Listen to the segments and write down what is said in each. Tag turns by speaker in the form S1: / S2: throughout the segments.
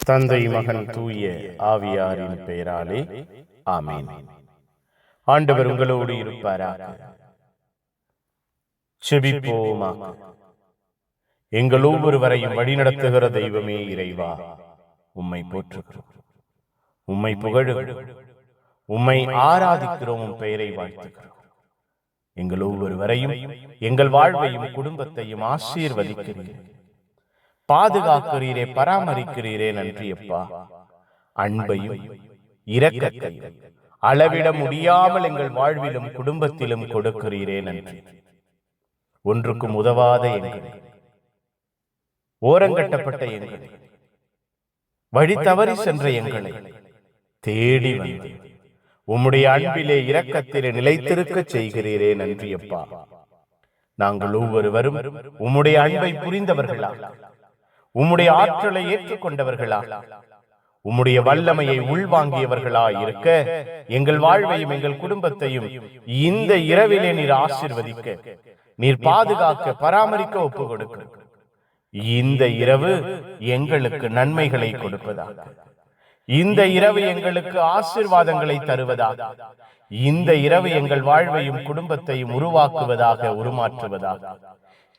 S1: தந்தை, மகன், தூய ஆவியாரின் பெயராலே ஆமேன். ஆண்டவர் உங்களோடு இருப்பாராக. செபிப்போமாக. எங்கள் ஒவ்வொருவரையும் வழிநடத்துகிற தெய்வமே இறைவா, உம்மை போற்றுகிறோம், உம்மை புகழுகிறோம், உம்மை ஆராதிக்கிறோம், உம் பெயரை வாழ்த்துகிறோம். எங்கள் ஒவ்வொருவரையும், எங்கள் வாழ்வையும் குடும்பத்தையும் ஆசீர்வதிக்கிறீர், பாதுகாக்கிறீரே, பராமரிக்கிறீரே. நன்றி அப்பா. அன்பையும் இரக்கத்தையும் அளவிட முடியாமல் எங்கள் வாழ்விலும் குடும்பத்திலும் கொடுக்கிறீரே. நன்றி. ஒன்றுக்கும் உதவாத எங்களை, ஓரங்கட்டப்பட்ட எங்களை, வழி தவறி சென்ற எங்களை தேடி வந்து உம்முடைய அன்பிலே இரக்கத்திலே நிலைத்திருக்க செய்கிறீரே. நன்றி அப்பா. நாங்கள் ஒவ்வொருவரும் உம்முடைய அன்பை புரிந்தவர்களா, உம்முடைய ஆற்றலை ஏற்றுக்கொண்டவர்களா, உம்முடைய வல்லமையை உள்வாங்கியவர்களா இருக்க எங்கள் வாழ்வையும் எங்கள் குடும்பத்தையும் இந்த இரவிலே நீர் ஆசீர்வதிக்க, நீர் பாதுகாக்க, பராமரிக்க ஒப்பு கொடுக்க. இந்த இரவு எங்களுக்கு நன்மைகளை கொடுப்பதாக, இந்த இரவு எங்களுக்கு ஆசீர்வாதங்களை தருவதாக, இந்த இரவு எங்கள் வாழ்வையும் குடும்பத்தையும் உருவாக்குவதாக, உருமாற்றுவதாக.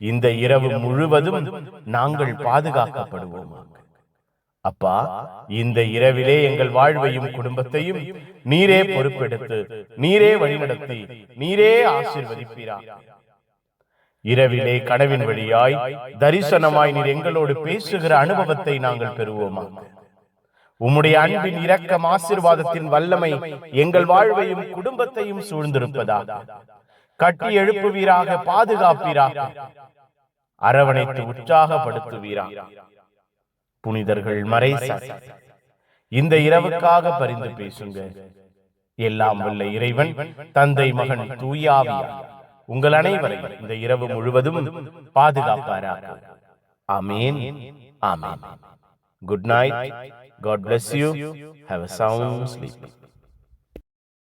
S1: இந்த இரவு முழுவதும் நாங்கள் பாதுகாக்கப்படுவோம் அப்பா. இந்த இரவிலே எங்கள் வாழ்வையும் குடும்பத்தையும் நீரே பொறுப்பெடுத்து, நீரே வழிநடத்தி, நீரே ஆசீர்வதிப்பீரா. இரவிலே கனவின் வழியாய் தரிசனமாய் நீர் எங்களோடு பேசுகிற அனுபவத்தை நாங்கள் பெறுவோமா. உம்முடைய அன்பின் இரக்கம், ஆசீர்வாதத்தின் வல்லமை எங்கள் வாழ்வையும் குடும்பத்தையும் சூழ்ந்திருப்பதாக. கட்டி எழுப்புவீராக, பாதுகாப்பீராக, அரவணைத்து உற்சாகப்படுத்துவீராக. புனிதர்கள் மறைசாட்சி இந்த இரவுக்காக பரிந்து பேசுங்க. எல்லாம் வல்ல இறைவன், தந்தை, மகன், தூய ஆவியார் உங்கள் அனைவரையும் இந்த இரவு முழுவதும் பாதுகாப்பாராக. ஆமேன், ஆமேன். Good night. God bless you. Have a sound sleep.